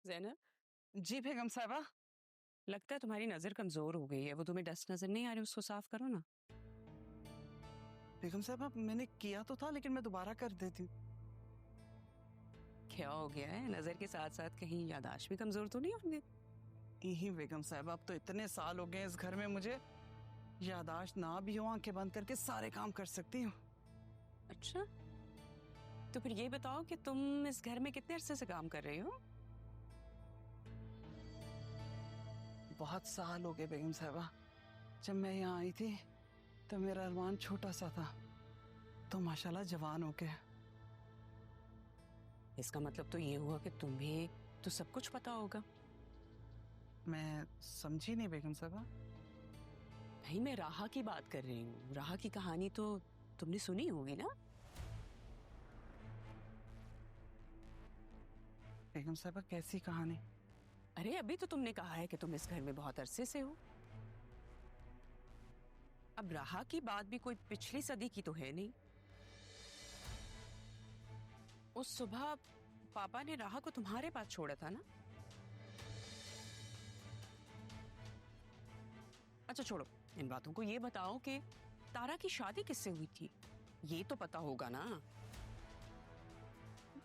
ज़ैनब, जी बेगम साहबा। लगता है तुम्हारी नजर कमजोर हो गई है। वो तुम्हें डस्ट नजर नहीं आ रही, उसको साफ करो ना। बेगम साहबा मैंने किया तो था, लेकिन मैं दोबारा कर देती हूँ। क्या हो गया है? नजर के साथ साथ कहीं याददाश्त भी कमजोर तो नहीं होंगे? यही बेगम साहबा, अब तो इतने साल हो गए इस घर में, मुझे याददाश्त ना भी हो, आंखें बंद करके सारे काम कर सकती हूँ। अच्छा, तो फिर ये बताओ कि तुम इस घर में कितने अरसे से काम कर रही हो? बहुत साल हो गए बेगम साहबा। जब मैं यहाँ आई थी तो मेरा अरमान छोटा सा था, तो माशाल्लाह जवान हो गया। इसका मतलब तो ये हुआ कि तुम्हें तो सब कुछ पता होगा। मैं समझी नहीं बेगम साहबा। भाई, मैं राहा की बात कर रही हूँ। राहा की कहानी तो तुमने सुनी होगी ना? बेगम साहबा कैसी कहानी? अरे, अभी तो तुमने कहा है कि तुम इस घर में बहुत अरसे से हो। अब राहा की बात भी कोई पिछली सदी की तो है नहीं। उस सुबह पापा ने राहा को तुम्हारे पास छोड़ा था ना? अच्छा छोड़ो इन बातों को, ये बताओ कि तारा की शादी किससे हुई थी? ये तो पता होगा ना?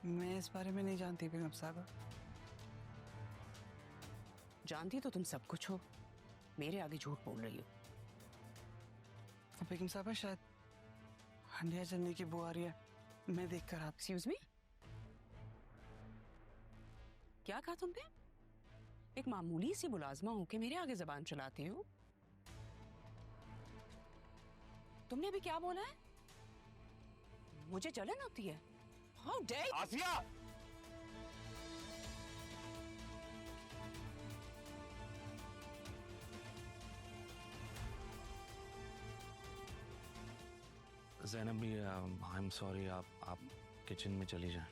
मैं इस बारे में नहीं जानती बेगम साहबा। जानती तो तुम सब कुछ हो, मेरे आगे झूठ बोल रही हो। बेगम साहबा शायद हंडिया जलने की बू आ रही है, मैं देख कर आप। एक्सक्यूज मी, क्या कहा तुमने? एक मामूली सी मुलाजमा होके मेरे आगे जबान चलाते हो? तुमने अभी क्या बोला है? मुझे जलन होती है? हाउ डेयर आसिया! ज़ैनब भी, आई एम सॉरी, आप किचन में चली जाएं।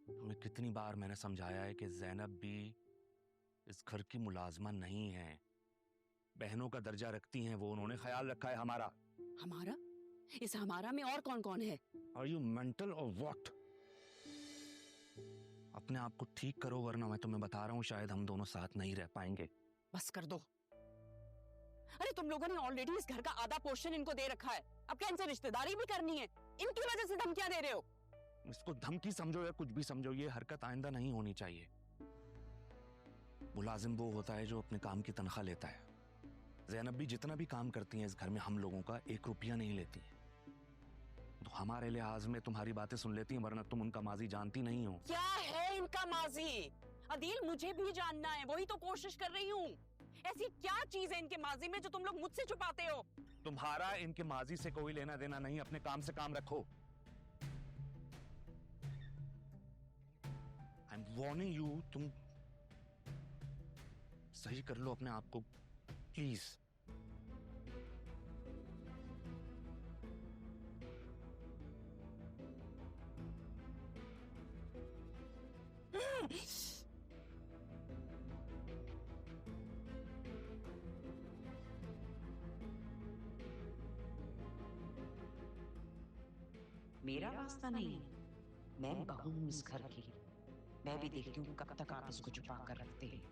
हमें कितनी बार मैंने समझाया है कि ज़ैनब भी इस घर की मुलाजमा नहीं है, बहनों का दर्जा रखती हैं वो, उन्होंने ख्याल रखा है हमारा। हमारा? इस हमारा में और कौन कौन है? आर यू मेंटल और व्हाट? अपने आप को ठीक करो, वरना मैं तुम्हें बता रहा हूँ शायद हम दोनों साथ नहीं रह पाएंगे। बस कर दो। अरे, तुम लोगों ने ऑलरेडी इस घर का आधा पोर्शन इनको दे रखा है, अब क्या इनसे रिश्तेदारी भी करनी है? इनकी वजह से धमकियां दे रहे हो? इसको धमकी समझो या कुछ भी समझो, ये हरकत आइंदा नहीं होनी चाहिए। मुलाजिम वो होता है जो अपने काम की तनख्वाह लेता है। ज़ैनब भी जितना भी काम करती हैं इस घर में, हम लोगों का 1 रुपया नहीं लेती है। तो हमारे लिहाज में तुम्हारी बातें सुन लेती हैं, वरना तुम उनका माजी जानती नहीं हो। क्या है इनका माजी? अदील, मुझे भी जानना है, वही तो कोशिश कर रही हूँ। ऐसी क्या चीज है इनके माजी में जो तुम लोग मुझसे छुपाते हो? तुम्हारा इनके माजी से कोई लेना देना नहीं, अपने काम से काम रखो। आई एम वार्निंग यू, तुम सही कर लो अपने आप को प्लीज। मेरा वास्ता नहीं, मैं बहू हूं इस घर की। मैं भी देखती हूँ कब तक आप इसको छुपा कर रखते हैं।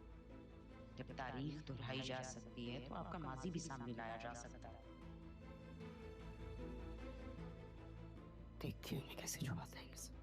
जब तारीख दोहराई जा सकती है तो आपका माजी भी सामने लाया जा सकता है। देखती हूँ मैं कैसे छुपाते हैं इसे।